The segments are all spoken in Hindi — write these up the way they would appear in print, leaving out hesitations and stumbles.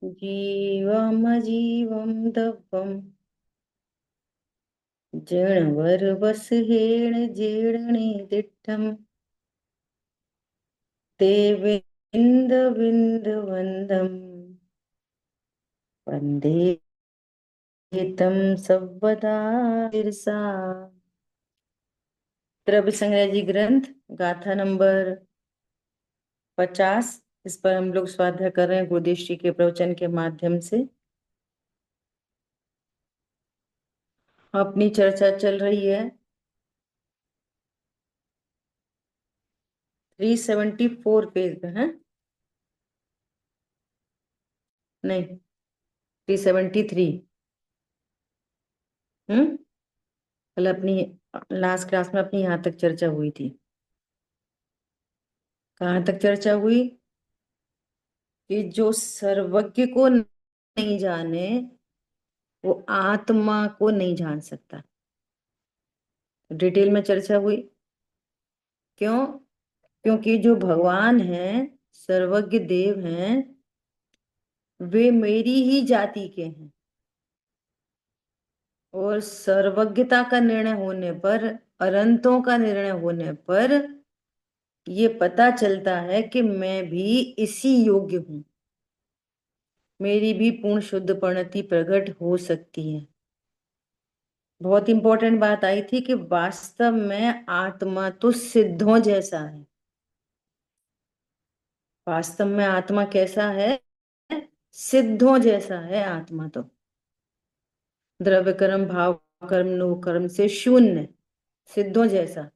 जीवमजीवं दव्यं जीर्णवरवसहेण जीर्णे दिट्टम् देवेन्द्रविन्दवन्दं वन्दे तं सर्वदा शिरसा। द्रव्य संग्रह जी ग्रंथ गाथा नंबर 50। इस पर हम लोग स्वाध्याय कर रहे हैं गुरुदेव जी के प्रवचन के माध्यम से। अपनी चर्चा चल रही है 374 पेज पे है, नहीं 373। कल अपनी लास्ट क्लास में अपनी यहाँ तक चर्चा हुई थी। कहाँ तक चर्चा हुई कि जो सर्वज्ञ को नहीं जाने वो आत्मा को नहीं जान सकता। डिटेल में चर्चा हुई। क्यों? क्योंकि जो भगवान है, सर्वज्ञ देव हैं, वे मेरी ही जाति के हैं। और सर्वज्ञता का निर्णय होने पर, अनंतों का निर्णय होने पर ये पता चलता है कि मैं भी इसी योग्य हूं, मेरी भी पूर्ण शुद्ध परिणति प्रकट हो सकती है। बहुत इंपॉर्टेंट बात आई थी कि वास्तव में आत्मा तो सिद्धों जैसा है। वास्तव में आत्मा कैसा है? सिद्धों जैसा है आत्मा तो। द्रव्य कर्म भाव कर्म नो कर्म से शून्य, सिद्धों जैसा।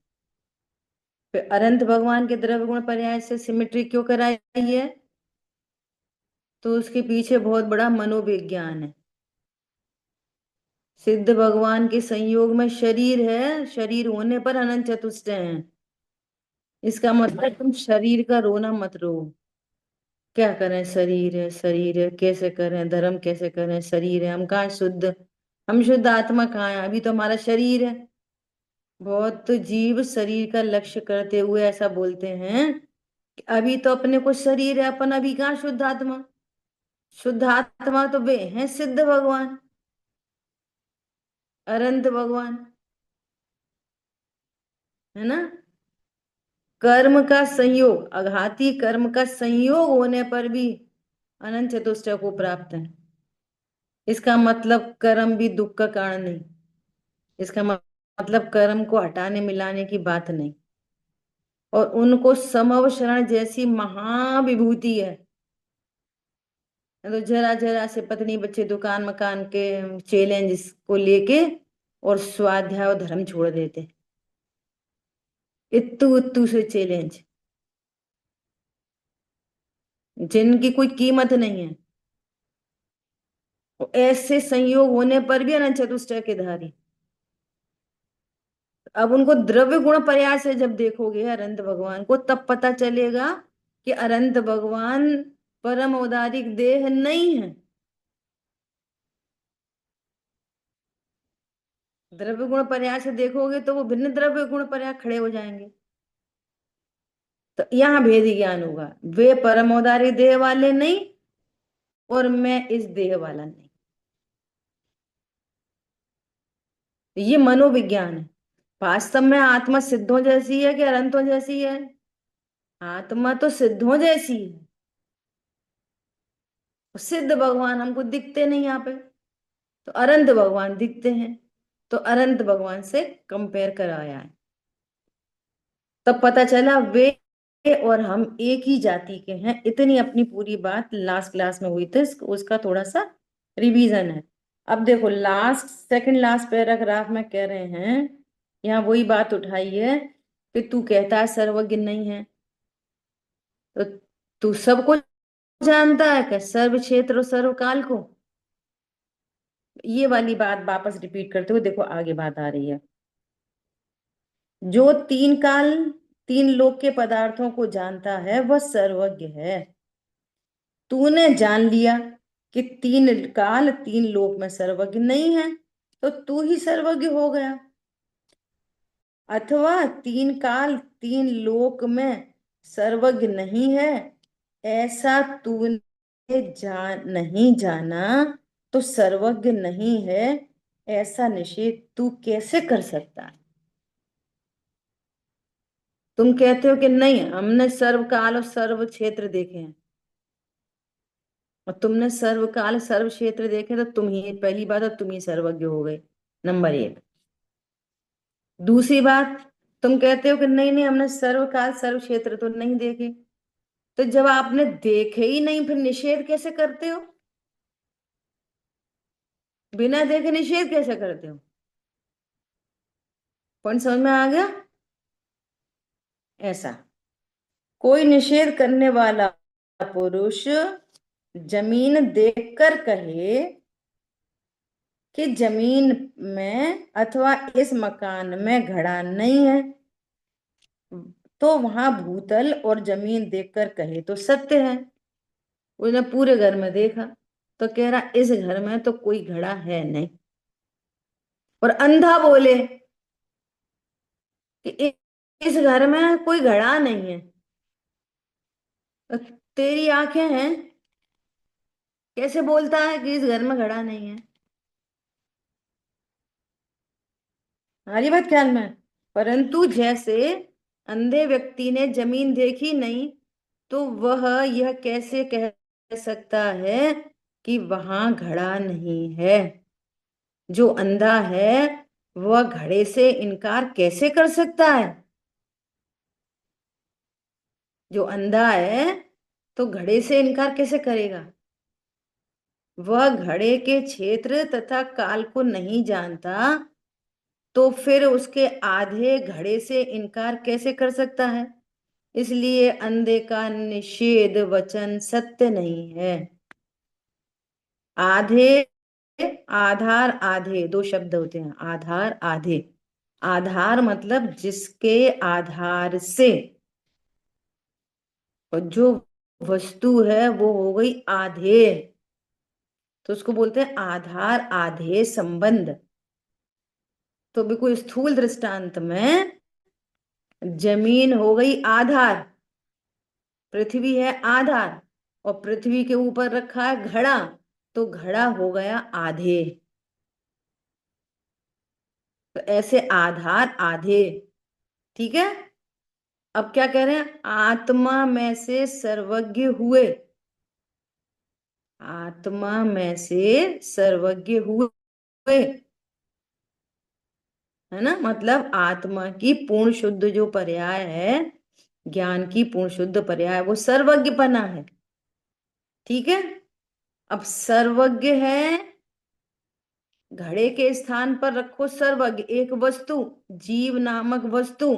फिर अनंत भगवान के द्रव्य गुण पर्याय से सिमिट्री क्यों कराई है? तो उसके पीछे बहुत बड़ा मनोविज्ञान है। सिद्ध भगवान के संयोग में शरीर है, शरीर होने पर अनंत चतुष्टय है। इसका मतलब तुम शरीर का रोना मत रो। क्या करें, शरीर है, शरीर है, कैसे करें, धर्म कैसे करें, शरीर है, हम कहाँ शुद्ध, हम शुद्ध आत्मा कहाँ है? अभी तो हमारा शरीर है। बहुत तो जीव शरीर का लक्ष्य करते हुए ऐसा बोलते हैं कि अभी तो अपने को शरीर है, अपन अभी कहाँ शुद्ध आत्मा। शुद्ध आत्मा तो वे हैं सिद्ध भगवान, अनंत भगवान, है ना। कर्म का संयोग, अघाती कर्म का संयोग होने पर भी अनंत चतुष्टय को प्राप्त है। इसका मतलब कर्म भी दुख का कारण नहीं। इसका मतलब कर्म को हटाने मिलाने की बात नहीं। और उनको समव शरण जैसी महाविभूति है। तो जरा जरा से पत्नी बच्चे दुकान मकान के चैलेंज को लेके और स्वाध्याय और धर्म छोड़ देते। इत्तू उत्तू से चैलेंज, जिनकी कोई कीमत नहीं है, ऐसे संयोग होने पर भी अनंत चतुष्टय के धारी। अब उनको द्रव्य गुण पर्याय से जब देखोगे अनंत भगवान को, तब पता चलेगा कि अनंत भगवान परम औदारिक देह नहीं है। द्रव्य गुण पर्याय से देखोगे तो वो भिन्न द्रव्य गुण पर्याय खड़े हो जाएंगे। तो यहाँ भेद ज्ञान होगा, वे परम औदारिक देह वाले नहीं और मैं इस देह वाला नहीं। ये मनोविज्ञान है। वास्तव में आत्मा सिद्धों जैसी है कि अनंतों जैसी है? आत्मा तो सिद्धों जैसी है। सिद्ध भगवान हमको दिखते नहीं यहाँ पे, तो अनंत भगवान दिखते हैं। तो अनंत भगवान से कंपेयर कराया है, तब पता चला वे और हम एक ही जाति के हैं। इतनी अपनी पूरी बात लास्ट क्लास में हुई थी, उसका थोड़ा सा रिवीजन है। अब देखो लास्ट सेकंड लास्ट पैराग्राफ में कह रहे हैं, यहाँ वही बात उठाई है कि तू कहता है सर्वज्ञ नहीं है, तो तू सबको जानता है क्या, सर्व क्षेत्र और सर्व काल को? ये वाली बात वापस रिपीट करते हुए देखो आगे बात आ रही है। जो तीन काल तीन लोक के पदार्थों को जानता है वह सर्वज्ञ है। तूने जान लिया कि तीन काल तीन लोक में सर्वज्ञ नहीं है, तो तू ही सर्वज्ञ हो गया। अथवा तीन काल तीन लोक में सर्वज्ञ नहीं है, ऐसा तूने नहीं जाना तो सर्वज्ञ नहीं है, ऐसा निषेध तू कैसे कर सकता है? तुम कहते हो कि नहीं, हमने सर्व काल और सर्व क्षेत्र देखे हैं, और तुमने सर्व काल सर्व क्षेत्र देखे, तो तुम ही पहली बात, तो तुम ही सर्वज्ञ हो गए, नंबर एक। दूसरी बात, तुम कहते हो कि नहीं नहीं, हमने सर्व काल सर्व क्षेत्र तो नहीं देखे। तो जब आपने देखे ही नहीं, फिर निषेध कैसे करते हो? बिना देखे निषेध कैसे करते हो? पॉइंट समझ में आ गया? ऐसा कोई निषेध करने वाला पुरुष जमीन देखकर कहे कि जमीन में अथवा इस मकान में घड़ा नहीं है, तो वहां भूतल और जमीन देखकर कहे तो सत्य है। उसने पूरे घर में देखा, तो कह रहा इस घर में तो कोई घड़ा है नहीं। और अंधा बोले कि इस घर में कोई घड़ा नहीं है, तो तेरी आंखें हैं, कैसे बोलता है कि इस घर में घड़ा नहीं है? हमारी बात ख्याल में? परंतु जैसे अंधे व्यक्ति ने जमीन देखी नहीं, तो वह यह कैसे कह सकता है कि वहां घड़ा नहीं है? जो अंधा है वह घड़े से इनकार कैसे कर सकता है? जो अंधा है तो घड़े से इनकार कैसे करेगा? वह घड़े के क्षेत्र तथा काल को नहीं जानता, तो फिर उसके आधे घड़े से इनकार कैसे कर सकता है? इसलिए अंधे का निषेध वचन सत्य नहीं है। आधे, आधार आधे दो शब्द होते हैं, आधार आधे। आधार मतलब जिसके आधार से, और जो वस्तु है वो हो गई आधे, तो उसको बोलते हैं आधार आधे संबंध। तो भी कोई स्थूल दृष्टांत में जमीन हो गई आधार, पृथ्वी है आधार, और पृथ्वी के ऊपर रखा है घड़ा, तो घड़ा हो गया आधे। तो ऐसे आधार आधे। ठीक है। अब क्या कह रहे हैं? आत्मा में से सर्वज्ञ हुए, आत्मा में से सर्वज्ञ हुए, है ना? मतलब आत्मा की पूर्ण शुद्ध जो पर्याय है, ज्ञान की पूर्ण शुद्ध पर्याय, वो सर्वज्ञपना है। ठीक है। अब सर्वज्ञ है, घड़े के स्थान पर रखो सर्वज्ञ एक वस्तु, जीव नामक वस्तु।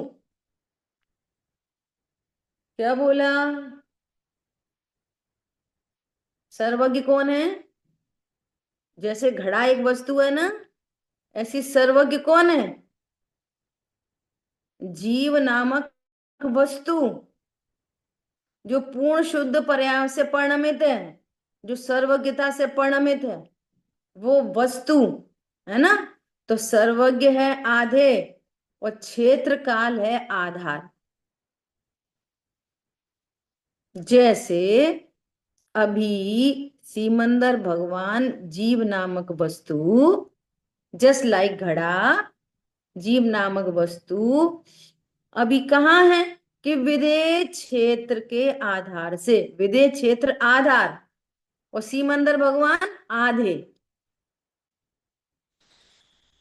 क्या बोला? सर्वज्ञ कौन है? जैसे घड़ा एक वस्तु है ना, ऐसी सर्वज्ञ कौन है? जीव नामक वस्तु, जो पूर्ण शुद्ध पर्याय से परिणमित है, जो सर्वज्ञता से परिणमित है, वो वस्तु, है ना? तो सर्वज्ञ है आधे, और क्षेत्र काल है आधार। जैसे अभी सीमंदर भगवान जीव नामक वस्तु, जस्ट लाइक घड़ा जीव नामक वस्तु अभी कहाँ है? कि विदेह क्षेत्र के आधार से, विदेह क्षेत्र आधार, और सीमंदर भगवान आधे।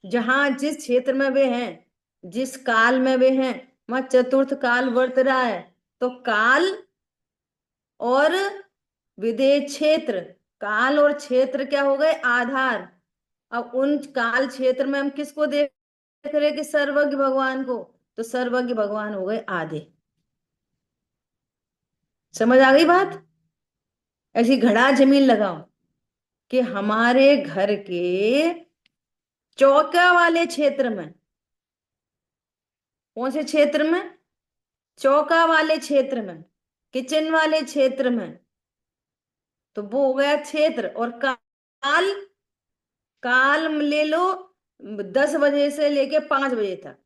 जहां जिस क्षेत्र में वे हैं, जिस काल में वे हैं, वहां चतुर्थ काल वर्त रहा है, तो काल और विदेह क्षेत्र, काल और क्षेत्र क्या हो गए? आधार। अब उन काल क्षेत्र में हम किसको देख रहे? कि सर्वज्ञ भगवान को, तो सर्वज्ञ भगवान हो गए आधे। समझ आ गई बात? ऐसी घड़ा जमीन लगाओ कि हमारे घर के चौका वाले क्षेत्र में, कौन से क्षेत्र में? चौका वाले क्षेत्र में, किचन वाले क्षेत्र में, तो वो हो गया क्षेत्र। और काल, काल ले लो 10 बजे से लेके 5 बजे तक,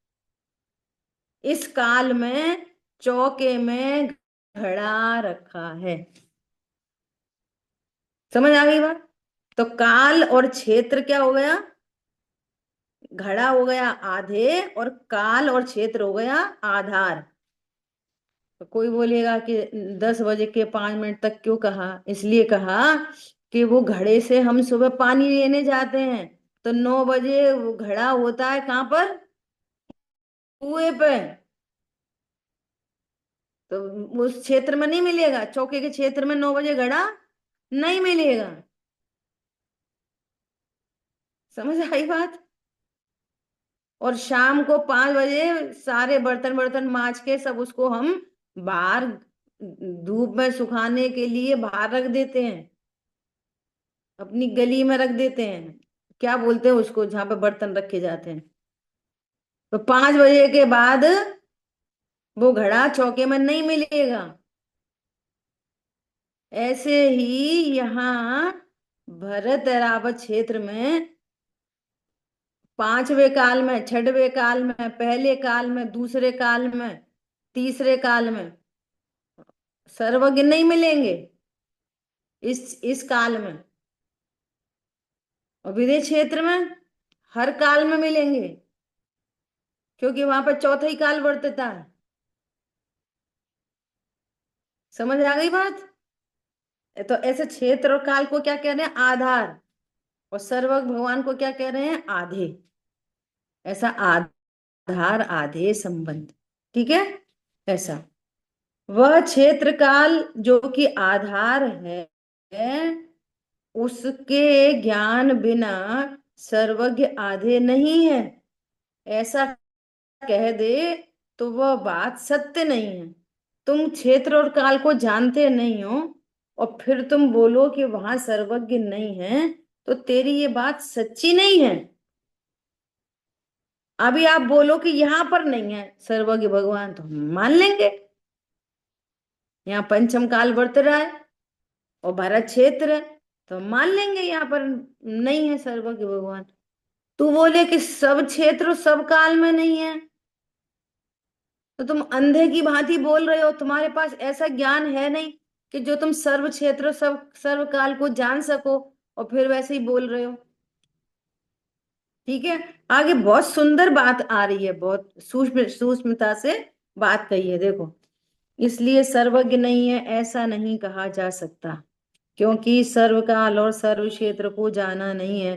इस काल में चौके में घड़ा रखा है। समझ आ गई बात? तो काल और क्षेत्र क्या हो गया? घड़ा हो गया आधे और काल और क्षेत्र हो गया आधार। तो कोई बोलेगा कि 10 बजे के 5 मिनट तक क्यों कहा? इसलिए कहा कि वो घड़े से हम सुबह पानी लेने जाते हैं, तो 9 बजे वो घड़ा होता है कहाँ पर? कुएं पे। तो उस क्षेत्र में नहीं मिलेगा, चौके के क्षेत्र में 9 बजे घड़ा नहीं मिलेगा। समझ आई बात? और शाम को 5 बजे सारे बर्तन बर्तन मांज के सब उसको हम बाहर धूप में सुखाने के लिए बाहर रख देते हैं, अपनी गली में रख देते हैं। क्या बोलते हैं उसको जहां पे बर्तन रखे जाते हैं? तो 5 बजे के बाद वो घड़ा चौके में नहीं मिलेगा। ऐसे ही यहाँ भरत रावत क्षेत्र में 5वें काल में, 6वें काल में, पहले काल में, दूसरे काल में, तीसरे काल में सर्वज्ञ नहीं मिलेंगे इस काल में। और विदेश क्षेत्र में हर काल में मिलेंगे, क्योंकि वहां पर चौथा ही काल वर्तता है। समझ आ गई बात? तो ऐसे क्षेत्र और काल को क्या कह रहे हैं? आधार। और सर्वज्ञ भगवान को क्या कह रहे हैं? आधे। ऐसा आधार आधे संबंध। ठीक है? ऐसा वह क्षेत्र काल जो कि आधार है, उसके ज्ञान बिना सर्वज्ञ आधे नहीं है, ऐसा कह दे तो वह बात सत्य नहीं है। तुम क्षेत्र और काल को जानते नहीं हो और फिर तुम बोलो कि वहां सर्वज्ञ नहीं है, तो तेरी ये बात सच्ची नहीं है। अभी आप बोलो कि यहां पर नहीं है सर्वज्ञ भगवान, तो हम मान लेंगे। यहाँ पंचम काल वर्त रहा है और भरत क्षेत्र है, तो हम मान लेंगे यहाँ पर नहीं है सर्वज्ञ भगवान। तू बोले कि सब क्षेत्र सब काल में नहीं है, तो तुम अंधे की भांति बोल रहे हो। तुम्हारे पास ऐसा ज्ञान है नहीं कि जो तुम सर्व क्षेत्र सब सर्व काल को जान सको, और फिर वैसे ही बोल रहे हो। ठीक है? आगे बहुत सुंदर बात आ रही है, बहुत सूक्ष्म सूक्ष्मता से बात कही है, देखो। इसलिए सर्वज्ञ नहीं है ऐसा नहीं कहा जा सकता, क्योंकि सर्वकाल और सर्व क्षेत्र को जाना नहीं है।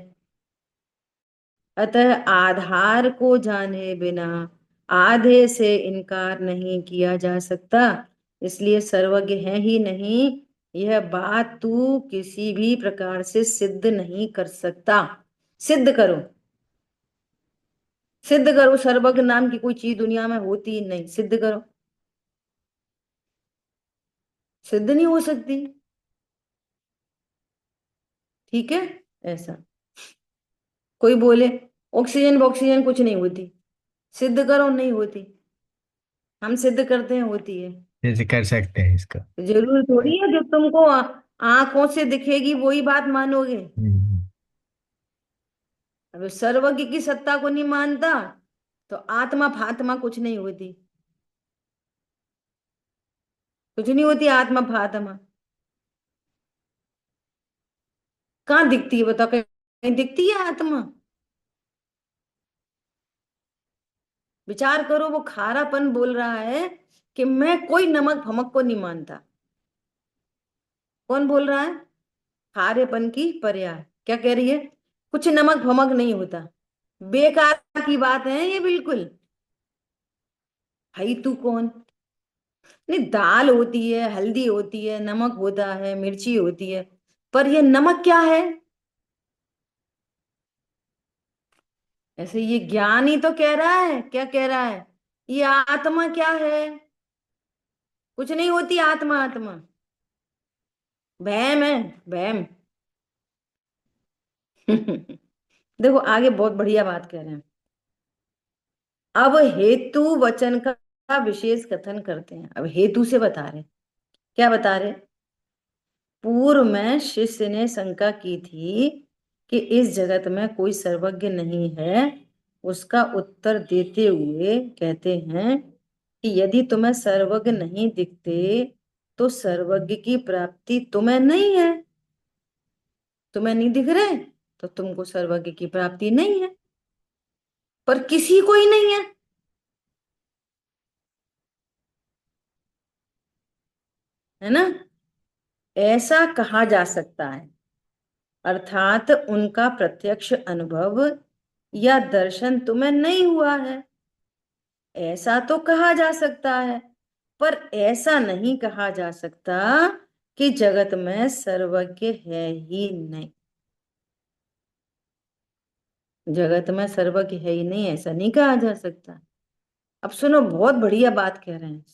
अतः आधार को जाने बिना आधे से इनकार नहीं किया जा सकता। इसलिए सर्वज्ञ है ही नहीं, यह बात तू किसी भी प्रकार से सिद्ध नहीं कर सकता। सिद्ध करो, सिद्ध करो। सर्वज्ञ नाम की कोई चीज दुनिया में होती ही नहीं, सिद्ध करो। सिद्ध नहीं हो सकती। ठीक है? ऐसा कोई बोले ऑक्सीजन ऑक्सीजन कुछ नहीं होती, सिद्ध करो, नहीं होती। हम सिद्ध करते हैं होती है। जैसे कर सकते हैं इसका। जरूर थोड़ी है जो तुमको आंखों से दिखेगी वही बात मानोगे। हम्म। अब सर्वज्ञ की सत्ता को नहीं मानता तो आत्मा फात्मा कुछ नहीं होती, कुछ नहीं होती आत्मा फात्मा। कहाँ दिखती है बताओ? कहीं दिखती है आत्मा? विचार करो, वो खारापन बोल रहा है कि मैं कोई नमक फमक को नहीं मानता। कौन बोल रहा है? खारेपन की पर्याय क्या कह रही है? कुछ नमक फमक नहीं होता। बेकार की बात है ये बिल्कुल। भाई तू कौन? नहीं, दाल होती है, हल्दी होती है, नमक होता है, मिर्ची होती है, पर ये नमक क्या है? ऐसे ये ज्ञान ही तो कह रहा है, क्या कह रहा है? ये आत्मा क्या है? कुछ नहीं होती आत्मा। आत्मा वहम है, वहम। देखो आगे बहुत बढ़िया बात कह रहे हैं। अब हेतु वचन का विशेष कथन करते हैं। अब हेतु से बता रहे, क्या बता रहे? पूर्व में शिष्य ने शंका की थी कि इस जगत में कोई सर्वज्ञ नहीं है। उसका उत्तर देते हुए कहते हैं कि यदि तुम्हें सर्वज्ञ नहीं दिखते तो सर्वज्ञ की प्राप्ति तुम्हें नहीं है। तुम्हें नहीं दिख रहे तो तुमको सर्वज्ञ की प्राप्ति नहीं है, पर किसी को ही नहीं है ना। ऐसा कहा जा सकता है, अर्थात उनका प्रत्यक्ष अनुभव या दर्शन तुम्हें नहीं हुआ है, ऐसा तो कहा जा सकता है। पर ऐसा नहीं कहा जा सकता कि जगत में सर्वज्ञ है ही नहीं। जगत में सर्वज्ञ है ही नहीं, ऐसा नहीं कहा जा सकता। अब सुनो, बहुत बढ़िया बात कह रहे हैं।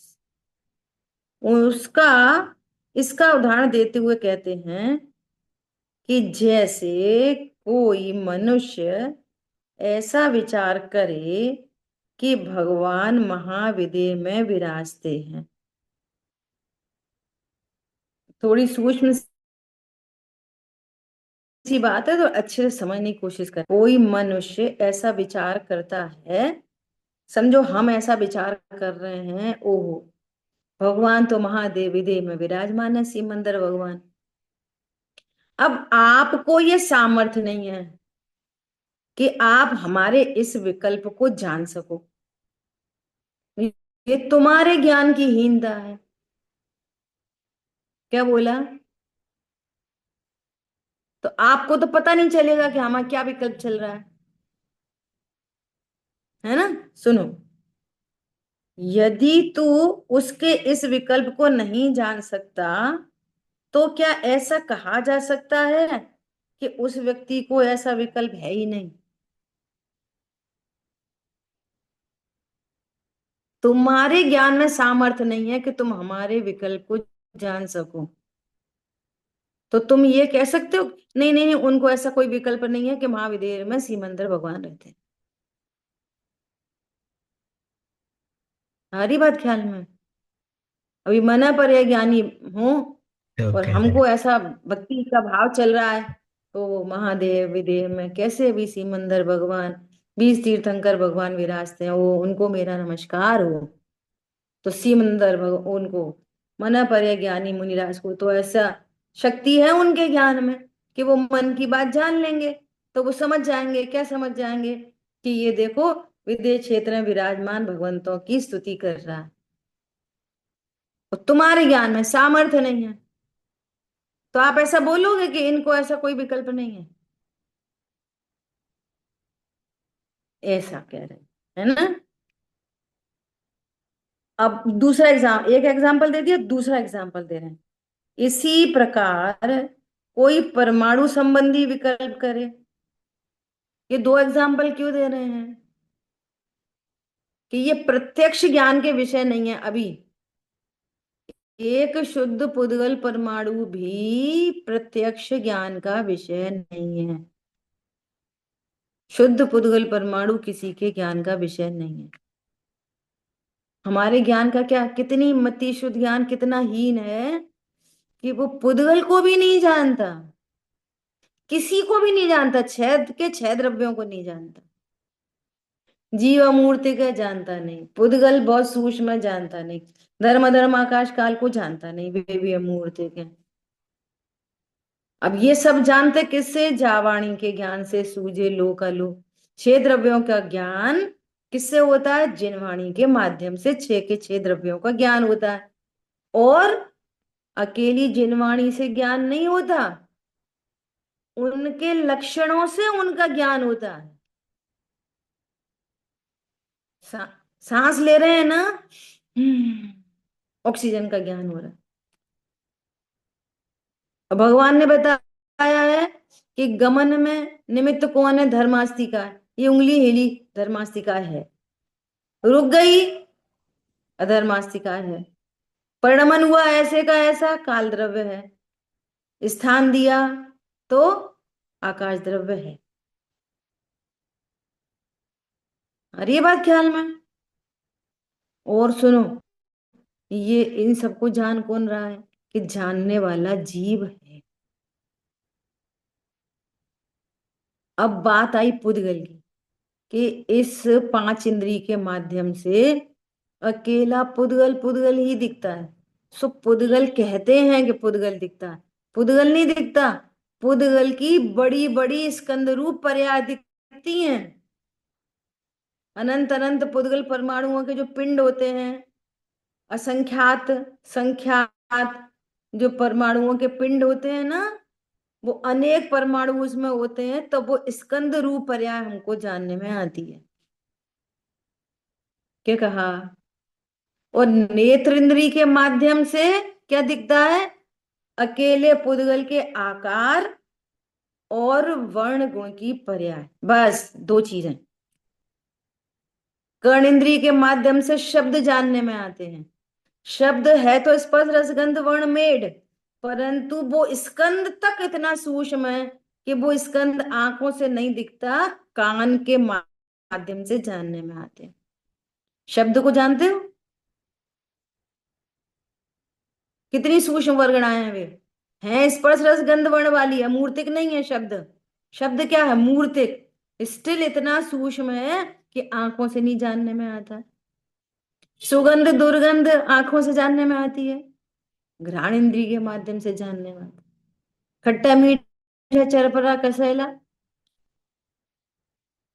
उसका इसका उदाहरण देते हुए कहते हैं कि जैसे कोई मनुष्य ऐसा विचार करे कि भगवान महाविदेह में विराजते हैं। थोड़ी सूक्ष्म सी बात है, तो अच्छे से समझने की कोशिश कर। कोई मनुष्य ऐसा विचार करता है, समझो हम ऐसा विचार कर रहे हैं, ओहो भगवान तो महादेव विदेह में विराजमान है, सिमंदर भगवान। अब आपको ये सामर्थ्य नहीं है कि आप हमारे इस विकल्प को जान सको, ये तुम्हारे ज्ञान की हीनता है। क्या बोला? तो आपको तो पता नहीं चलेगा कि हमारा क्या विकल्प चल रहा है ना। सुनो, यदि तू उसके इस विकल्प को नहीं जान सकता, तो क्या ऐसा कहा जा सकता है कि उस व्यक्ति को ऐसा विकल्प है ही नहीं? तुम्हारे ज्ञान में सामर्थ्य नहीं है कि तुम हमारे विकल्प को जान सको, तो तुम ये कह सकते हो नहीं नहीं नहीं, उनको ऐसा कोई विकल्प नहीं है कि महाविदेह में सिमंदर भगवान रहते हैं। हमारी बात ख्याल में, अभी मना पर है ज्ञानी हूं, तो और कैसे? हमको ऐसा भक्ति का भाव चल रहा है, तो महादेव विदेह में कैसे भी सिमंदर भगवान, 20 तीर्थंकर भगवान विराजते हैं, वो उनको मेरा नमस्कार हो। तो सिमंदर उनको मना पर ज्ञानी मुनिराज को तो ऐसा शक्ति है उनके ज्ञान में कि वो मन की बात जान लेंगे। तो वो समझ जाएंगे, क्या समझ जाएंगे कि ये देखो विदेह क्षेत्र में विराजमान भगवंतों की स्तुति कर रहा है, और तुम्हारे ज्ञान में सामर्थ्य नहीं है, तो आप ऐसा बोलोगे कि इनको ऐसा कोई विकल्प नहीं है। ऐसा कह रहे हैं, है ना। अब दूसरा एक एग्जाम्पल दे दिया, दूसरा एग्जाम्पल दे रहे हैं। इसी प्रकार कोई परमाणु संबंधी विकल्प करे। ये दो एग्जाम्पल क्यों दे रहे हैं? कि ये प्रत्यक्ष ज्ञान के विषय नहीं है अभी। एक शुद्ध पुद्गल परमाणु भी प्रत्यक्ष ज्ञान का विषय नहीं है। शुद्ध पुद्गल परमाणु किसी के ज्ञान का विषय नहीं है। हमारे ज्ञान का क्या, कितनी मति शुद्ध ज्ञान कितना हीन है कि वो पुद्गल को भी नहीं जानता, किसी को भी नहीं जानता, छेद के छह द्रव्यों को नहीं जानता, जीव मूर्ति का जानता नहीं, पुद्गल बहुत सूक्ष्म है, जानता नहीं, धर्म धर्म आकाश काल को जानता नहीं, वे भी मूर्ति के। अब ये सब जानते किससे? जावाणी के ज्ञान से, सूझे लो का लो। छह द्रव्यों का ज्ञान किससे होता है? जिनवाणी के माध्यम से छह के छह द्रव्यों का ज्ञान होता है। और अकेली जिनवाणी से ज्ञान नहीं होता, उनके लक्षणों से उनका ज्ञान होता है। सा, सांस ले रहे हैं ना, ऑक्सीजन का ज्ञान हो रहा है। और भगवान ने बताया है कि गमन में निमित्त कौन है? धर्मास्तिका है। ये उंगली हिली, धर्मास्तिका है, रुक गई, अधर्मास्तिका है। परिणमन हुआ ऐसे का ऐसा, काल द्रव्य है। स्थान दिया तो आकाश द्रव्य है। अरे ये बात ख्याल में। और सुनो, ये इन सबको जान कौन रहा है? कि जानने वाला जीव है। अब बात आई पुद्गल की, कि इस पांच इंद्री के माध्यम से अकेला पुद्गल पुद्गल ही दिखता है। सो पुद्गल कहते हैं कि पुद्गल दिखता है, पुद्गल नहीं दिखता। पुद्गल की बड़ी बड़ी स्कंद रूप पर्याय दिखती हैं। अनंत अनंत पुद्गल परमाणुओं के जो पिंड होते हैं, असंख्यात संख्यात जो परमाणुओं के पिंड होते हैं ना, वो अनेक परमाणु उसमें होते हैं, तो वो स्कंद रूप पर्याय हमको जानने में आती है। क्या कहा? और नेत्र इंद्री के माध्यम से क्या दिखता है? अकेले पुद्गल के आकार और वर्ण गुण की पर्याय, बस दो चीजें। कर्ण इंद्रिय के माध्यम से शब्द जानने में आते हैं। शब्द है तो स्पर्श रसगंध वर्ण मेड, परंतु वो स्कंद तक इतना सूक्ष्म है कि वो स्कंद आंखों से नहीं दिखता, कान के माध्यम से जानने में आते हैं। शब्द को जानते हो? कितनी सूक्ष्म वर्गणाएं हैं वे, हैं स्पर्श रस गंध वर्ण वाली, अमूर्तिक नहीं है शब्द। शब्द क्या है? मूर्तिक। स्टिल इतना सूक्ष्म है कि आंखों से नहीं जानने में आता। सुगंध दुर्गंध आंखों से जानने में आती है, घ्राण इंद्रिय के माध्यम से जानने में आती है। खट्टा मीठा चरपरा कसैला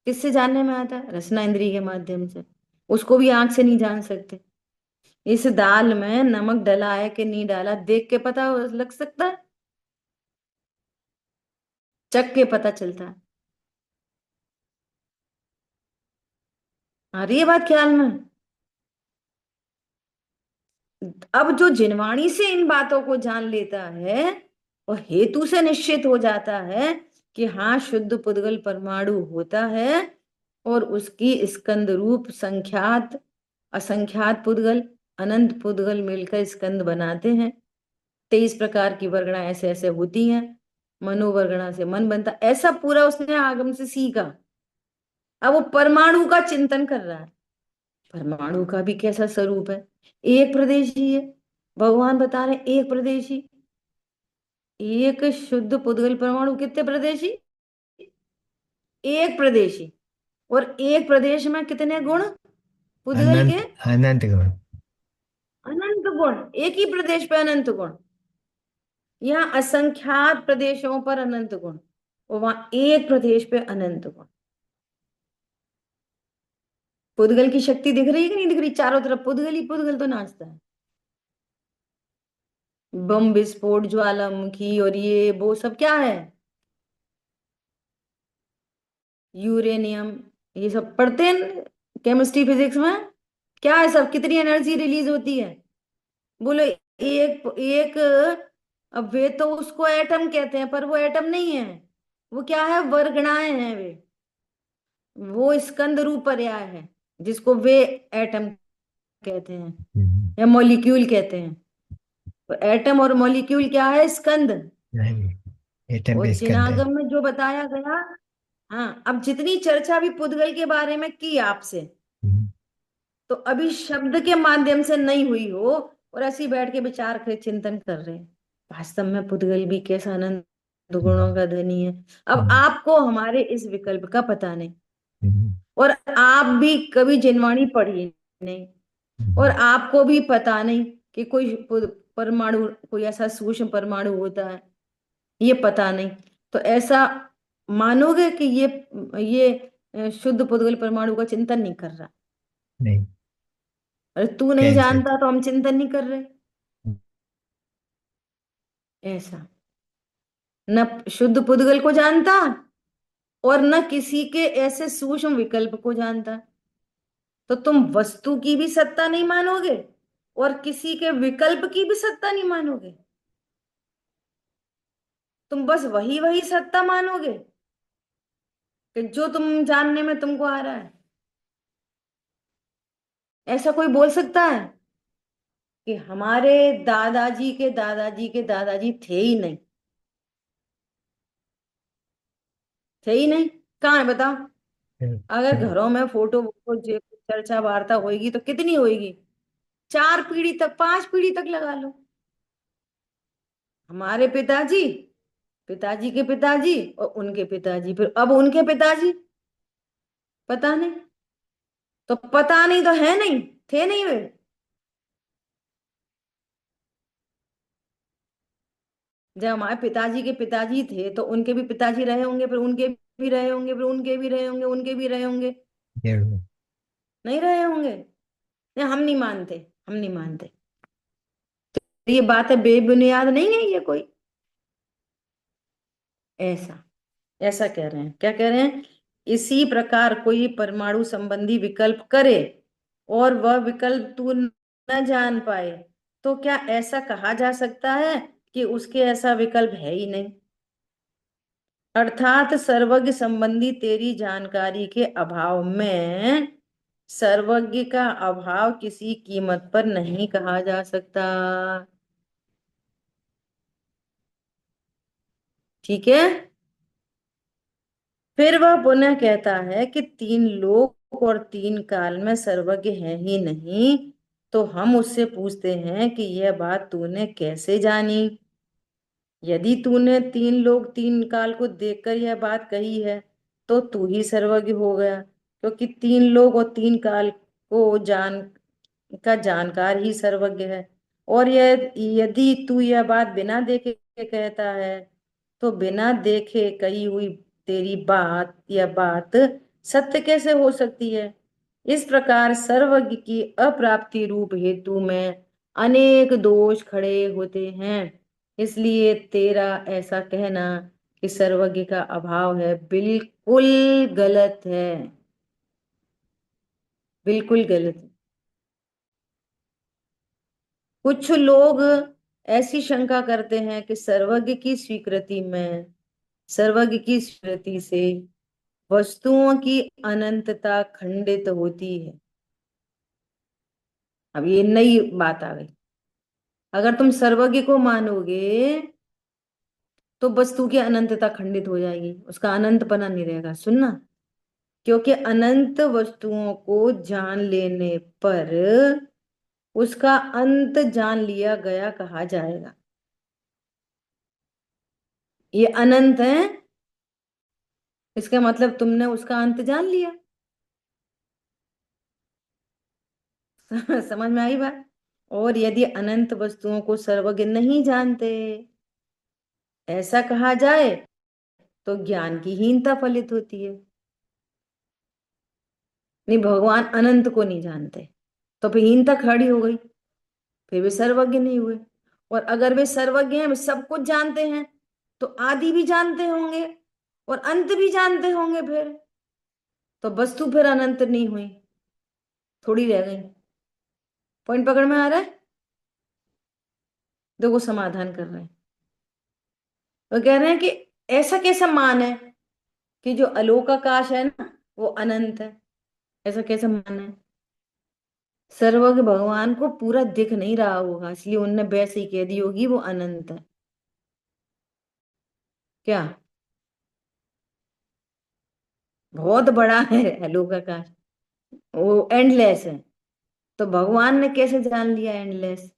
किससे जानने में आता है? रसना इंद्रिय के माध्यम से। उसको भी आंख से नहीं जान सकते। इस दाल में नमक डला है कि नहीं डाला देख के पता लग सकता है, चख के पता चलता है। आ रही है बात ख्याल में? अब जो जिनवाणी से इन बातों को जान लेता है, और हेतु से निश्चित हो जाता है कि हाँ शुद्ध पुद्गल परमाणु होता है, और उसकी स्कंद रूप संख्यात असंख्यात पुद्गल अनंत पुद्गल मिलकर स्कंद बनाते हैं। 23 प्रकार की वर्गणा ऐसे ऐसे होती हैं। मनोवर्गणा से मन बनता, ऐसा पूरा उसने आगम से सीखा। अब वो परमाणु का चिंतन कर रहा है। परमाणु का भी कैसा स्वरूप है? एक प्रदेशी है। भगवान बता रहे एक प्रदेशी। एक शुद्ध पुद्गल परमाणु कितने प्रदेशी? एक प्रदेशी। और एक प्रदेश में कितने गुण पुद्गल के? अनंत अनंत गुण। अनंत गुण। एक ही प्रदेश पे अनंत गुण। यहाँ असंख्यात प्रदेशों पर अनंत गुण, और वहां एक प्रदेश पे अनंत गुण। पुद्गल की शक्ति दिख रही है कि नहीं दिख रही? चारों तरफ पुद्गल ही पुद्गल तो नाचता है। बम विस्फोट ज्वालामुखी और ये वो सब क्या है? यूरेनियम। ये सब पढ़ते हैं केमिस्ट्री फिजिक्स में। क्या है सब? कितनी एनर्जी रिलीज होती है? बोलो। एक एक। अब वे तो उसको एटम कहते हैं, पर वो एटम नहीं है। वो क्या है? वर्गणाएं हैं वे। वो स्कंद रूप पर्याय है, जिसको वे एटम कहते हैं हम्म, या मॉलिक्यूल कहते हैं। तो एटम और मॉलिक्यूल क्या है? स्कंद। नहीं, एटम और भी स्कंद है। जिनागम में जो बताया गया। हाँ, अब जितनी चर्चा भी पुद्गल के बारे में की आपसे, हम्म, तो अभी शब्द के माध्यम से नहीं हुई हो, और ऐसे ही बैठ के विचार कर चिंतन कर रहे हैं वास्तव में पुद्गल भी कैसा आनंद गुणों हम्म, का धनी है। अब हम्म, आपको हमारे इस विकल्प का पता नहीं, हम्म, और आप भी कभी जिनवाणी पढ़ी नहीं, और हम्म, आपको भी पता नहीं कि कोई परमाणु, कोई ऐसा सूक्ष्म परमाणु होता है, ये पता नहीं। तो ऐसा मानोगे कि ये शुद्ध पुद्गल परमाणु का चिंतन नहीं कर रहा? नहीं, अरे तू नहीं कैंसिल। जानता तो हम चिंतन नहीं कर रहे? ऐसा न शुद्ध पुद्गल को जानता, और न किसी के ऐसे सूक्ष्म विकल्प को जानता, तो तुम वस्तु की भी सत्ता नहीं मानोगे, और किसी के विकल्प की भी सत्ता नहीं मानोगे। तुम बस वही वही सत्ता मानोगे कि जो तुम जानने में तुमको आ रहा है। ऐसा कोई बोल सकता है कि हमारे दादाजी के दादाजी के दादाजी थे ही नहीं? थे ही नहीं। कहाँ है बताओ? अगर घरों में फोटो वोटो चर्चा वार्ता होगी तो कितनी होगी? 4 पीढ़ी तक, 5 पीढ़ी तक लगा लो। हमारे पिताजी, पिताजी के पिताजी, और उनके पिताजी, फिर अब उनके पिताजी। पता नहीं। तो पता नहीं तो है नहीं, थे नहीं वे। जब हमारे पिताजी के पिताजी थे तो उनके भी पिताजी रहे होंगे, फिर उनके भी रहे होंगे, फिर उनके भी रहे होंगे, उनके भी रहे होंगे। जरूर। नहीं रहे होंगे। नहीं, हम नहीं मानते, हम नहीं मानते। तो ये बात है बेबुनियाद नहीं है ये कोई। ऐसा ऐसा कह रहे हैं, क्या कह रहे हैं? इसी प्रकार कोई परमाणु संबंधी विकल्प करे और वह विकल्प तू न जान पाए, तो क्या ऐसा कहा जा सकता है कि उसके ऐसा विकल्प है ही नहीं? अर्थात सर्वज्ञ संबंधी तेरी जानकारी के अभाव में सर्वज्ञ का अभाव किसी कीमत पर नहीं कहा जा सकता। ठीक है। फिर वह पुनः कहता है कि तीन लोक और तीन काल में सर्वज्ञ है ही नहीं। तो हम उससे पूछते हैं कि यह बात तूने कैसे जानी? यदि तूने तीन लोक तीन काल को देखकर यह बात कही है तो तू ही सर्वज्ञ हो गया, क्योंकि तीन लोक और तीन काल को जानकार ही सर्वज्ञ है। और यह यदि तू यह बात बिना देखे कहता है तो बिना देखे कही हुई तेरी बात, यह बात सत्य कैसे हो सकती है? इस प्रकार सर्वज्ञ की अप्राप्ति रूप हेतु में अनेक दोष खड़े होते हैं। इसलिए तेरा ऐसा कहना कि सर्वज्ञ का अभाव है बिल्कुल गलत है, बिल्कुल गलत है। कुछ लोग ऐसी शंका करते हैं कि सर्वज्ञ की स्वीकृति से वस्तुओं की अनंतता खंडित होती है। अब ये नई बात आ गई। अगर तुम सर्वज्ञ को मानोगे तो वस्तु की अनंतता खंडित हो जाएगी, उसका अनंतपना नहीं रहेगा। सुनना, क्योंकि अनंत वस्तुओं को जान लेने पर उसका अंत जान लिया गया कहा जाएगा। ये अनंत है, इसका मतलब तुमने उसका अंत जान लिया। समझ में आई बात? और यदि अनंत वस्तुओं को सर्वज्ञ नहीं जानते, ऐसा कहा जाए, तो ज्ञान की हीनता फलित होती है। नहीं, भगवान अनंत को नहीं जानते तो फिर हीनता खड़ी हो गई, फिर वे सर्वज्ञ नहीं हुए। और अगर वे सर्वज्ञ हैं, वे सब कुछ जानते हैं, तो आदि भी जानते होंगे और अंत भी जानते होंगे। फिर तो वस्तु फिर अनंत नहीं हुई, थोड़ी रह गई। पॉइंट पकड़ में आ रहा है? देखो समाधान कर रहे हैं। वो कह रहे हैं कि ऐसा कैसा मान है कि जो अलोकाकाश है ना वो अनंत है? ऐसा कैसा मान है? सर्वज्ञ भगवान को पूरा दिख नहीं रहा होगा, इसलिए उनने वैसे ही कह दी होगी वो अनंत है। क्या? बहुत बड़ा है अलोकाकाश, वो एंडलेस है। तो भगवान ने कैसे जान लिया एंडलेस?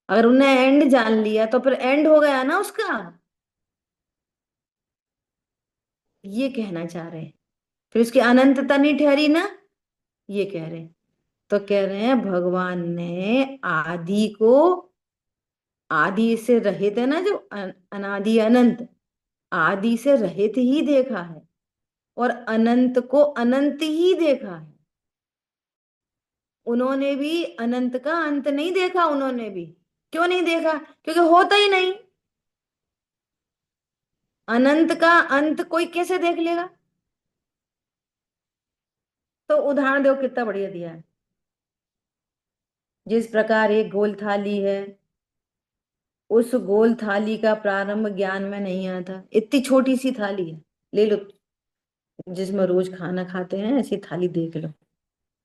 अगर उन्हें एंड जान लिया तो फिर एंड हो गया ना उसका। ये कहना चाह रहे हैं, फिर उसकी अनंतता नहीं ठहरी ना, ये कह रहे हैं। तो कह रहे हैं भगवान ने आदि को, आदि से रहित है ना जो अनादि अनंत, आदि से रहित ही देखा है और अनंत को अनंत ही देखा है। उन्होंने भी अनंत का अंत नहीं देखा, उन्होंने भी। क्यों नहीं देखा? क्योंकि होता ही नहीं। अनंत का अंत कोई कैसे देख लेगा? तो उदाहरण दो, कितना बढ़िया दिया है। जिस प्रकार एक गोल थाली है, उस गोल थाली का प्रारंभ ज्ञान में नहीं आता। इतनी छोटी सी थाली है, ले लो, जिसमें रोज खाना खाते हैं, ऐसी थाली देख लो।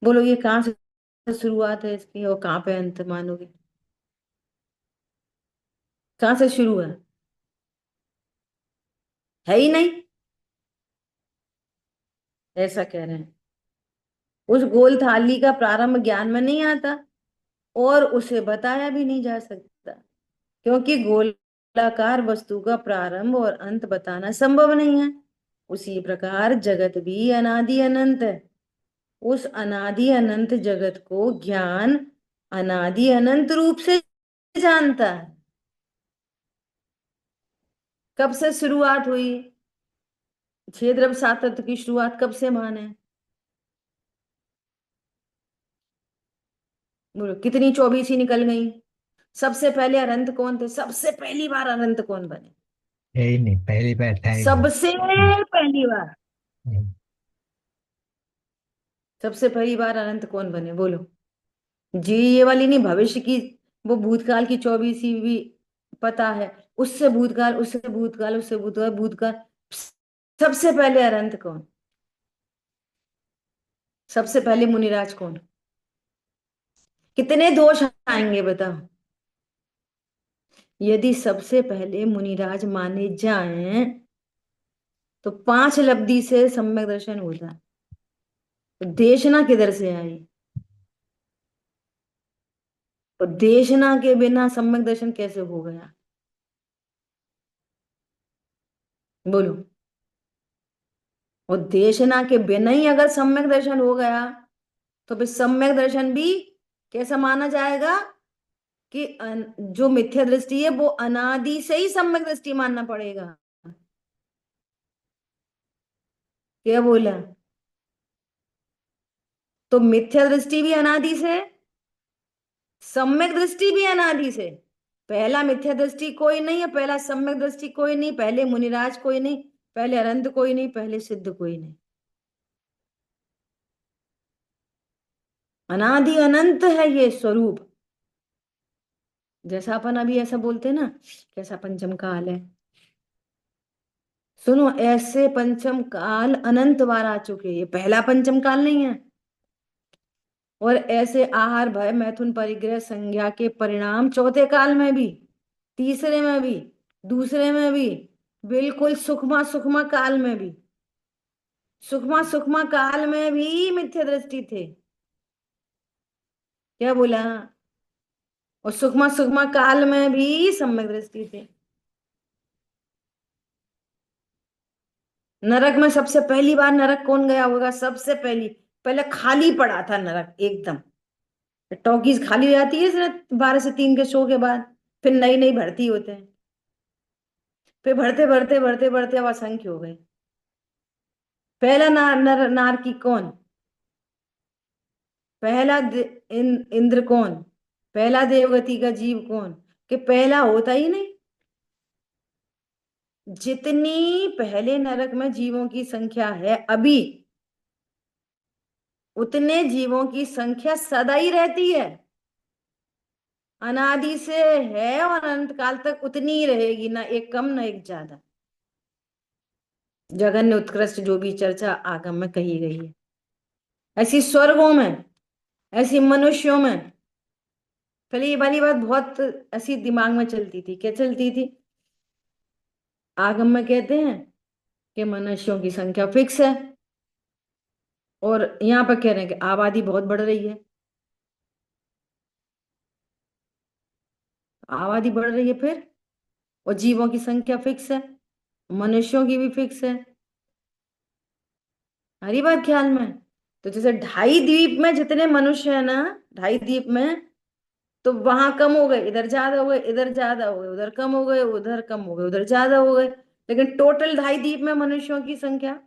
बोलो ये कहाँ से शुरुआत है इसकी और कहाँ पे अंत मानोगे? कहाँ से शुरू है ही नहीं। ऐसा कह रहे हैं। उस गोल थाली का प्रारंभ ज्ञान में नहीं आता और उसे बताया भी नहीं जा सकता, क्योंकि गोलाकार वस्तु का प्रारंभ और अंत बताना संभव नहीं है। उसी प्रकार जगत भी अनादि अनंत है। उस अनादि अनंत जगत को ज्ञान अनादि अनंत रूप से जानता है। कब से शुरुआत हुई? छह द्रव्य सात तत्व की शुरुआत कब से माने? बोलो कितनी 24 ही निकल गई? सबसे पहले अनंत कौन थे? सबसे पहली बार अनंत कौन बने? है ही नहीं, पहली बार था ही नहीं। सबसे पहली बार, नहीं। सबसे पहली बार अनंत कौन बने बोलो? जी ये वाली नहीं, भविष्य की। वो भूतकाल की 24 भी पता है। उससे भूतकाल, उससे भूतकाल, उससे भूतकाल, भूतकाल। सबसे पहले अनंत कौन? सबसे पहले मुनिराज कौन? कितने दोष आएंगे बताओ? यदि सबसे पहले मुनिराज माने जाएं तो 5 लब्धि से सम्यक दर्शन होता है। तो देशना किधर से आई? और देशना के बिना सम्यक दर्शन कैसे हो गया? बोलो। और देशना के बिना ही अगर सम्यक दर्शन हो गया तो फिर सम्यक दर्शन भी कैसा माना जाएगा? कि जो मिथ्या दृष्टि है वो अनादि से ही सम्यक दृष्टि मानना पड़ेगा। क्या बोला? तो मिथ्या दृष्टि भी अनादि से, सम्यक दृष्टि भी अनादि से। पहला मिथ्या दृष्टि कोई नहीं है, पहला सम्यक दृष्टि कोई नहीं, पहले मुनिराज कोई नहीं, पहले अनंत कोई नहीं, पहले सिद्ध कोई नहीं। अनादि अनंत है ये स्वरूप। जैसा अपन अभी ऐसा बोलते हैं ना, कैसा पंचम काल है। सुनो, ऐसे पंचम काल अनंत बार आ चुके, ये पहला पंचम काल नहीं है। और ऐसे आहार भय मैथुन परिग्रह संज्ञा के परिणाम चौथे काल में भी, तीसरे में भी, दूसरे में भी, बिल्कुल सुखमा सुखमा काल में भी, सुखमा सुखमा काल में भी मिथ्या दृष्टि थे। क्या बोला? और सुखमा सुखमा काल में भी सम्यक दृष्टि थे। नरक में सबसे पहली बार नरक कौन गया होगा? सबसे पहली, पहले खाली पड़ा था नरक एकदम। टॉकीज खाली हो जाती है सिर्फ 12 से 3 के शो के बाद, फिर नई नई भर्ती होते हैं। फिर भरते भरते भरते भरते अब असंख्य हो गए। पहला नारकी कौन? पहला इंद्र कौन? पहला देवगति का जीव कौन? कि पहला होता ही नहीं। जितनी पहले नरक में जीवों की संख्या है अभी, उतने जीवों की संख्या सदा ही रहती है। अनादि से है और अनंत काल तक उतनी ही रहेगी, ना एक कम ना एक ज्यादा। जगन्य उत्कृष्ट जो भी चर्चा आगम में कही गई है, ऐसी स्वर्गों में, ऐसी मनुष्यों में। पहले ये वाली बात बहुत ऐसी दिमाग में चलती थी। क्या चलती थी? आगम में कहते हैं कि मनुष्यों की संख्या फिक्स है, और यहाँ पर कह रहे हैं कि आबादी बहुत बढ़ रही है। आबादी बढ़ रही है फिर, और जीवों की संख्या फिक्स है, मनुष्यों की भी फिक्स है। हरी बात ख्याल में। तो जैसे ढाई द्वीप में जितने मनुष्य है ना, ढाई द्वीप में, तो वहां कम हो गए, इधर ज्यादा हो गए, इधर ज्यादा हो गए, उधर कम हो गए, उधर कम हो गए, उधर ज्यादा हो गए। लेकिन टोटल ढाई द्वीप में मनुष्यों की संख्या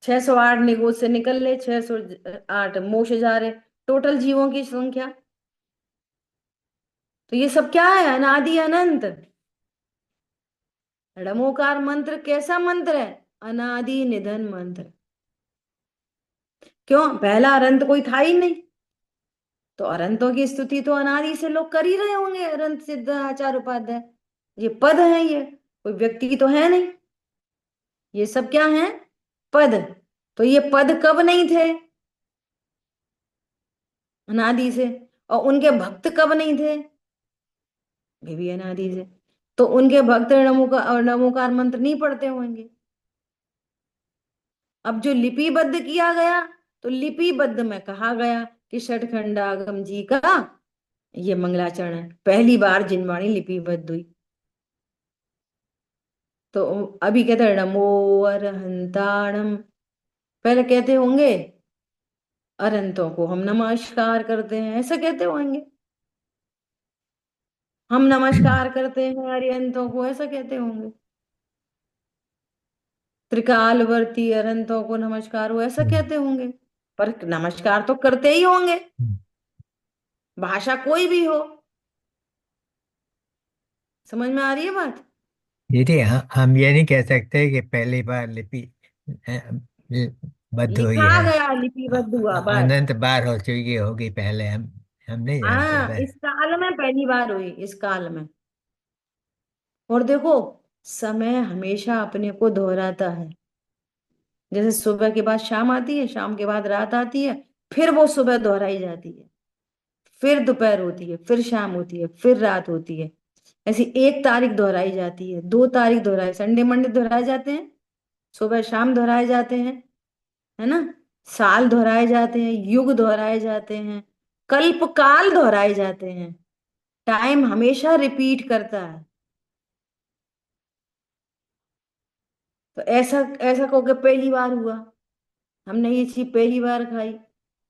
608 निगोज से निकल ले, 608 मोक्ष जा रहे, टोटल जीवों की संख्या। तो ये सब क्या है? अनादि अनंत। ड़मोकार मंत्र कैसा मंत्र है? अनादि निधन मंत्र। क्यों? पहला अनंत कोई था ही नहीं, तो अनंतों की स्तुति तो अनादि से लोग कर ही रहे होंगे। अनंत सिद्ध आचार्य उपाध्याय, ये पद है, ये कोई व्यक्ति तो है नहीं। ये सब क्या है? पद। तो ये पद कब नहीं थे? अनादि से। और उनके भक्त कब नहीं थे? भी अनादि से। तो उनके भक्त नमोकार मंत्र नहीं पढ़ते होंगे। अब जो लिपिबद्ध किया गया, तो लिपिबद्ध में कहा गया कि षटखंडागम जी का ये मंगलाचरण है, पहली बार जिनवाणी लिपिबद्ध हुई। तो अभी कहते हैं नमो अरहंताणम, पहले कहते होंगे अरहंतों को हम नमस्कार करते हैं, ऐसा कहते होंगे। हम नमस्कार करते हैं अरिहंतों को, ऐसा कहते होंगे। त्रिकालवर्ती अरंतों को नमस्कार हो, ऐसा हम्म, कहते होंगे। पर नमस्कार तो करते ही होंगे, हम्म। भाषा कोई भी हो। समझ में आ रही है बात? दीदी, हम ये नहीं कह सकते कि पहली बार लिपि बद्ध हुई लिखा है। गया, लिपिबद्ध हुआ, बस। अनंत बार हो चुकी होगी पहले, हम नहीं जानते हाँ, बस। इस काल में पहली बार हुई, इस काल में। और देखो, समय हमेशा अपने को दोहराता है। जैसे सुबह के बाद शाम आती है, शाम के बाद रात आती है, फिर वो सुबह दोहराई जाती है, फिर दोपहर होती है, फिर शाम होती है, फिर रात होती है। ऐसी एक तारीख दोहराई जाती है, दो तारीख दोहराई, संडे मंडे दोहराए जाते हैं, सुबह शाम दोहराए जाते हैं, है ना। साल दोहराए जाते हैं, युग दोहराए जाते हैं, कल्प काल दोहराए जाते हैं। टाइम हमेशा रिपीट करता है। तो ऐसा ऐसा कहो कि पहली बार हुआ, हमने ये चीज पहली बार खाई।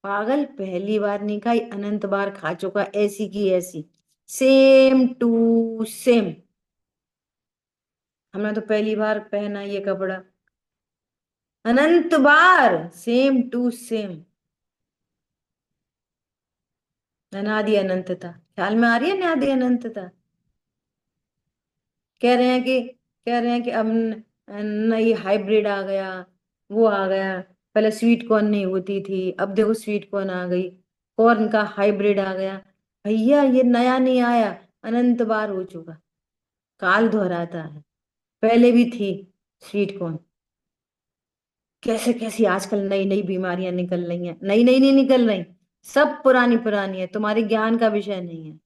पागल, पहली बार नहीं खाई, अनंत बार खा चुका, ऐसी की ऐसी, सेम टू सेम। हमने तो पहली बार पहना ये कपड़ा, अनंत बार सेम टू सेम। अनादि अनंतता, ख्याल में आ रही है अनादि अनंतता? कह रहे हैं कि कह रहे हैं कि अब नई हाइब्रिड आ गया, वो आ गया। पहले स्वीट कॉर्न नहीं होती थी, अब देखो स्वीट कॉर्न आ गई, कॉर्न का हाइब्रिड आ गया। भैया ये नया नहीं आया, अनंत बार हो चुका। काल दोहराता है, पहले भी थी स्वीट कॉर्न। कैसे कैसी आजकल नई नई बीमारियां निकल रही हैं, नई नई नहीं निकल रही, सब पुरानी पुरानी है, तुम्हारे ज्ञान का विषय नहीं है।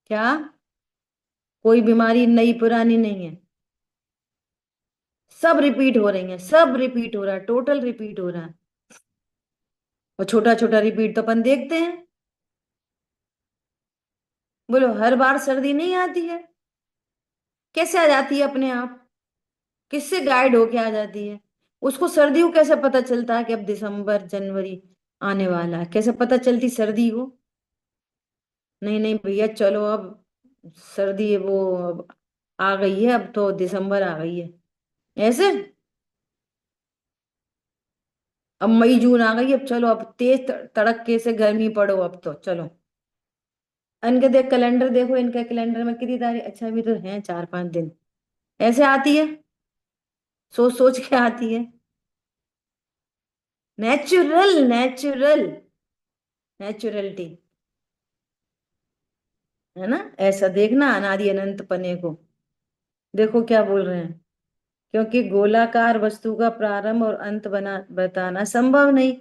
क्या? कोई बीमारी नई पुरानी नहीं है, सब रिपीट हो रही हैं, सब रिपीट हो रहा है, टोटल रिपीट हो रहा है। और छोटा छोटा रिपीट तो अपन देखते हैं। बोलो, हर बार सर्दी नहीं आती है, कैसे आ जाती है अपने आप? किससे गाइड होके आ जाती है? उसको सर्दी को कैसे पता चलता है कि अब दिसंबर जनवरी आने वाला है? कैसे पता चलती सर्दी को? नहीं नहीं भैया, चलो अब सर्दी वो अब आ गई है, अब तो दिसंबर आ गई है, ऐसे। अब मई जून आ गई, अब चलो, अब तेज तड़के से गर्मी पड़ो, अब तो चलो। इनके देख कैलेंडर, देखो इनके कैलेंडर में कितनी तारीख, अच्छा अभी तो है 4 5 दिन। ऐसे आती है, सोच सोच के आती है। नेचुरल, नेचुरल, नेचुरलिटी, है ना। ऐसा देखना अनादि अनंत पने को। देखो क्या बोल रहे हैं, क्योंकि गोलाकार वस्तु का प्रारंभ और अंत बना बताना संभव नहीं,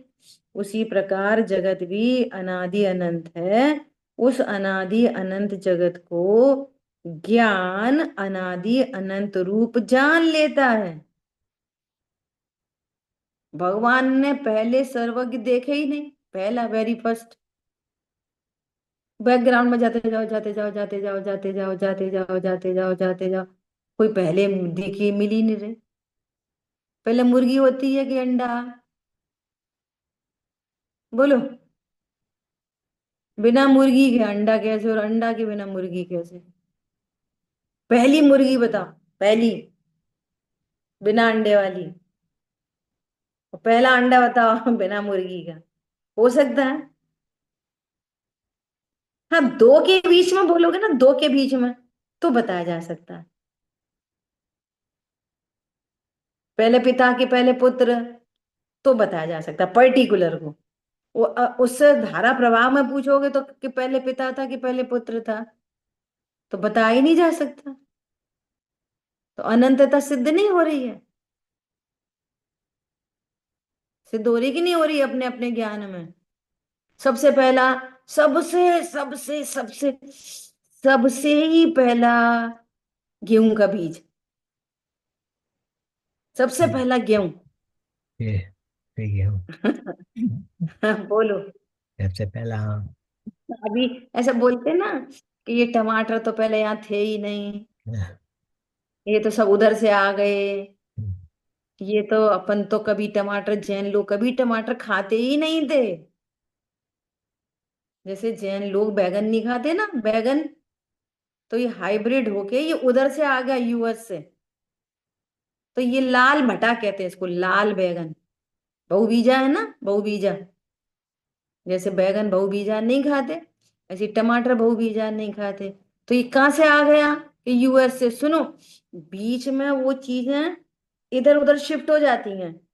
उसी प्रकार जगत भी अनादि अनंत है। उस अनादि अनंत जगत को ज्ञान अनादि अनंत रूप जान लेता है। भगवान ने पहले सर्वज्ञ देखे ही नहीं, पहला वेरी फर्स्ट। बैकग्राउंड में जाते जाओ, जाते जाओ, जाते जाओ, जाते जाओ, जाते जाओ, जाते जाओ, जाते जाओ, कोई पहले देखिए मिल ही नहीं रहे। पहले मुर्गी होती है कि अंडा? बोलो, बिना मुर्गी के अंडा कैसे, और अंडा के बिना मुर्गी कैसे? पहली मुर्गी बताओ, पहली बिना अंडे वाली। और पहला अंडा बताओ बिना मुर्गी का। हो सकता है? हाँ, दो के बीच में बोलोगे ना, दो के बीच में तो बताया जा सकता है। पहले पिता के पहले पुत्र, तो बताया जा सकता है पर्टिकुलर को। उससे धारा प्रवाह में पूछोगे तो कि पहले पिता था कि पहले पुत्र था, तो बता ही नहीं जा सकता। तो अनंतता सिद्ध नहीं हो रही है, सिद्ध हो रही कि नहीं हो रही अपने अपने ज्ञान में? सबसे पहला, सबसे सबसे सबसे सबसे ही पहला गेहूं का बीज, सबसे पहला गेहूं। ये ठीक है हूँ। बोलो। सबसे पहला, हाँ। अभी ऐसा बोलते ना कि ये टमाटर तो पहले यहाँ थे ही नहीं, ये तो सब उधर से आ गए। ये तो अपन तो कभी टमाटर, जैन लोग कभी टमाटर खाते ही नहीं थे। जैसे जैन लोग बैगन नहीं खाते ना, बैगन, तो ये हाइब्रिड होके ये उधर से आ गया, यूएस से। तो ये लाल भटा कहते हैं इसको, लाल बैगन। बहुबीजा है ना, बहुबीजा। जैसे बैगन बहुबीजा नहीं खाते, ऐसे टमाटर बहुबीजा नहीं खाते। तो ये कहाँ से आ गया? ये यूएस से। सुनो, बीच में वो चीजें इधर उधर शिफ्ट हो जाती हैं,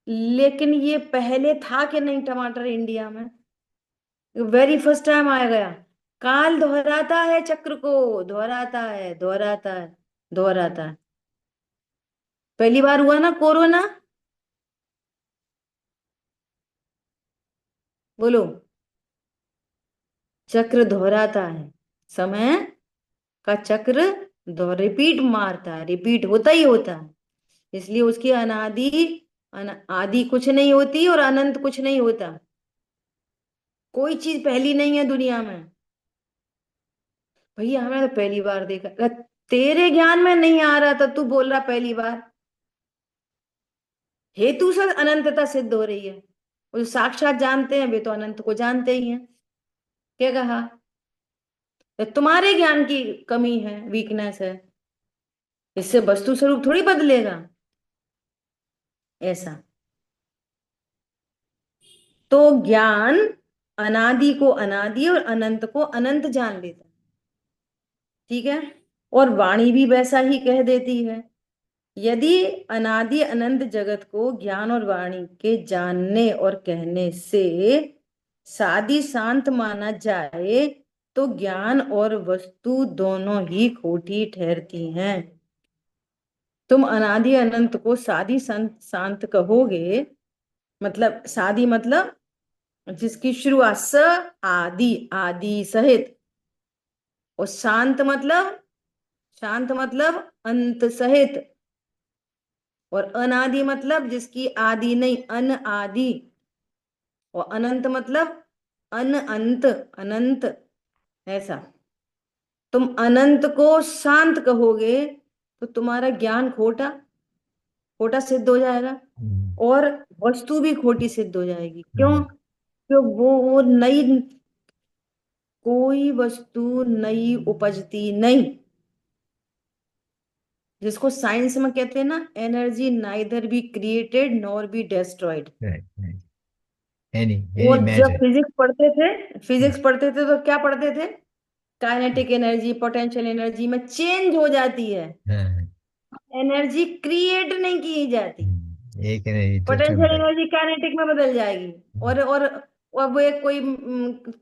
लेकिन ये पहले था कि नहीं टमाटर इंडिया में? वेरी फर्स्ट टाइम आ गया। काल दोहराता है चक्र को, दोहराता है, दोहराता है, दोहराता है। पहली बार हुआ ना कोरोना, बोलो। चक्र दोहराता है, समय का चक्र दो रिपीट मारता है, रिपीट होता ही होता है। इसलिए उसकी अनादि, आदि कुछ नहीं होती और अनंत कुछ नहीं होता। कोई चीज पहली नहीं है दुनिया में। भैया हमें तो पहली बार देखा। तेरे ज्ञान में नहीं आ रहा था, तू बोल रहा पहली बार। हेतु से अनंतता सिद्ध हो रही है। वो जो साक्षात जानते हैं वे तो अनंत को जानते ही हैं। क्या कहा? तो तुम्हारे ज्ञान की कमी है, वीकनेस है। इससे वस्तु स्वरूप थोड़ी बदलेगा ऐसा। तो ज्ञान अनादि को अनादि और अनंत को अनंत जान लेता है। ठीक है। और वाणी भी वैसा ही कह देती है। यदि अनादि अनंत जगत को ज्ञान और वाणी के जानने और कहने से सादी शांत माना जाए, तो ज्ञान और वस्तु दोनों ही खोटी ठहरती हैं। तुम अनादि अनंत को सादी शांत शांत कहोगे, मतलब सादी मतलब जिसकी शुरुआत स, आदि, आदि सहित। और शांत मतलब, शांत मतलब अंत सहित। और अनादि मतलब जिसकी आदि नहीं, अन आदि। और अनंत मतलब अन अंत, अनंत। ऐसा। तुम अनंत को शांत कहोगे तो तुम्हारा ज्ञान खोटा खोटा सिद्ध हो जाएगा, हम्म, और वस्तु भी खोटी सिद्ध हो जाएगी। क्यों? हम्म, क्यों? वो नई, कोई वस्तु नई उपजती नहीं। जिसको साइंस में कहते हैं ना, energy neither be created nor be destroyed. right, right. Any और जब matter. फिजिक्स पढ़ते थे, हम्म, फिजिक्स पढ़ते थे तो क्या पढ़ते थे? काइनेटिक एनर्जी पोटेंशियल एनर्जी में चेंज हो जाती है, हाँ, एनर्जी क्रिएट नहीं की जाती। एक नहीं दूसरे पोटेंशियल बदल। एनर्जी काइनेटिक में बदल जाएगी। और वो एक कोई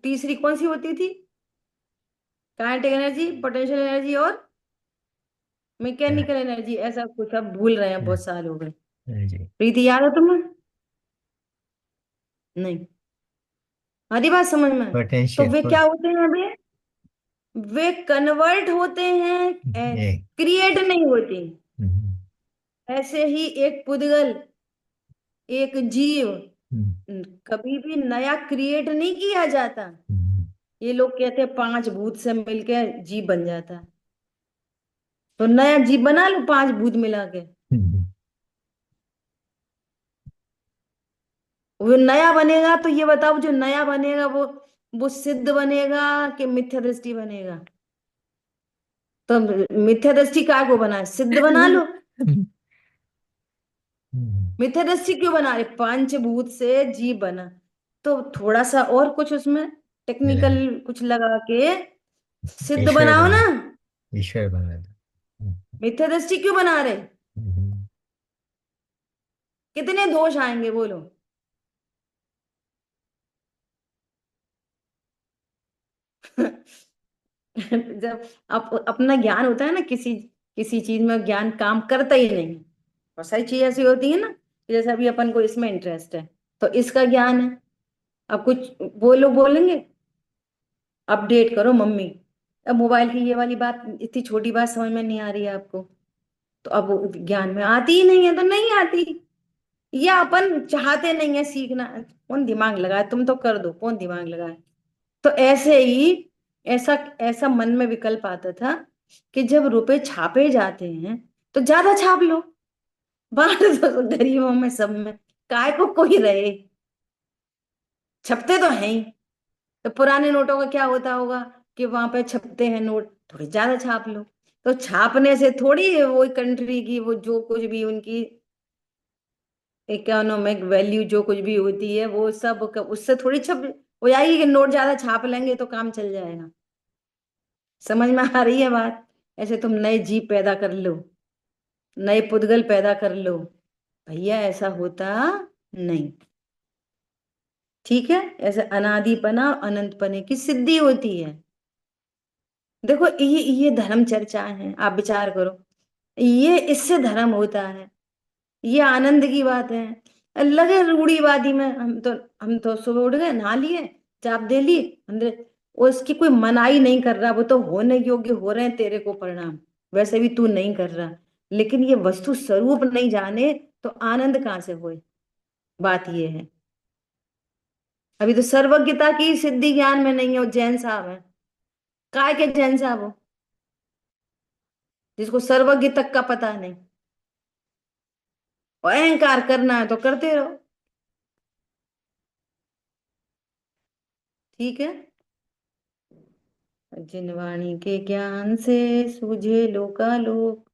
तीसरी कौन सी होती थी? काइनेटिक एनर्जी, पोटेंशियल एनर्जी और हाँ, मैकेनिकल एनर्जी, ऐसा कुछ। अब भूल रहे हैं, हाँ, बहुत साल हो गए। हाँ जी। प्रीति याद है तुम्हें? नहीं, आधी बात समझ में आए? तो पोटेंशियल वे पर। क्या होते हैं अभी? वे कन्वर्ट होते हैं, एक। क्रिएट नहीं होती। हम्म, ऐसे ही एक पुद्गल, एक जीव, हम्म, कभी भी नया क्रिएट नहीं किया जाता। हम्म, ये लोग कहते हैं पांच भूत से मिलके जीव बन जाता है। तो नया जीव बना लो पांच भूत मिला के। हम्म, वो नया बनेगा तो ये बताओ, जो नया बनेगा वो सिद्ध बनेगा कि मिथ्या दृष्टि बनेगा? तो मिथ्या दृष्टि काय को बना है? सिद्ध बना लो। मिथ्या दृष्टि क्यों बना रहे? पंचभूत से जीव बना। तो थोड़ा सा और कुछ उसमें टेक्निकल मिला- कुछ लगा के सिद्ध ईश्वर बनाओ बना, ना। ईश्वर बना था। मिथ्या दृष्टि क्यों बना रहे? हम्म, कितने दोष आएंगे बोलो? जब अपना ज्ञान होता है ना, किसी किसी चीज में ज्ञान काम करता ही नहीं। बहुत सारी चीज ऐसी होती है ना कि जैसे अभी अपन को इसमें इंटरेस्ट है, तो इसका ज्ञान है। अब कुछ वो लोग बोलेंगे अपडेट करो मम्मी। अब मोबाइल की ये वाली बात, इतनी छोटी बात समझ में नहीं आ रही है आपको, तो अब वो ज्ञान में आती ही नहीं है तो नहीं आती। या अपन चाहते नहीं है सीखना। कौन दिमाग लगाए? तुम तो कर दो, कौन दिमाग लगाए? तो ऐसे ही, ऐसा ऐसा मन में विकल्प आता था कि जब रुपए छापे जाते हैं तो ज्यादा छाप लो, बांट दो गरीबों में, सब में। काय को कोई रहे, छपते तो हैं ही। तो पुराने नोटों का क्या होता होगा? कि वहां पे छपते हैं नोट, थोड़ी ज्यादा छाप लो। तो छापने से थोड़ी वो कंट्री की वो जो कुछ भी उनकी इकोनॉमिक वैल्यू जो कुछ भी होती है वो सब उससे थोड़ी छप हो जाएगी कि नोट ज्यादा छाप लेंगे तो काम चल जाएगा। समझ में आ रही है बात? ऐसे तुम नए जीव पैदा कर लो, नए पुद्गल पैदा कर लो, भैया ऐसा होता नहीं। ठीक है? ऐसे अनादिपना अनंतपने की सिद्धि होती है। देखो ये धर्म चर्चा है, आप विचार करो, ये इससे धर्म होता है, ये आनंद की बात है। लगे रूढ़ीवादी में, हम तो सुबह उठ गए, नहा लिए, चाप दे ली अंदर, वो इसकी कोई मनाही नहीं कर रहा, वो तो होने योग्य हो रहे हैं तेरे को परिणाम, वैसे भी तू नहीं कर रहा। लेकिन ये वस्तु स्वरूप नहीं जाने तो आनंद कहाँ से होए? बात ये है। अभी तो सर्वज्ञता की सिद्धि ज्ञान में नहीं है, वो जैन साहब है। काय के जैन साहब हो, जिसको सर्वज्ञ तक का पता नहीं? और अहंकार करना है तो करते रहो। ठीक है? जिन वाणी के ज्ञान से सूझे लोकालोक,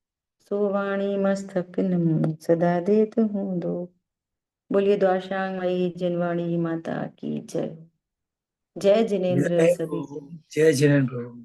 सो वाणी मस्तक नम सदा देत हूँ दो। बोलिए द्वाशांग मई जिनवाणी माता की जय। जय जिनेन्द्र जय सभी हो। जय। जय जिनेन्द्र प्रभु।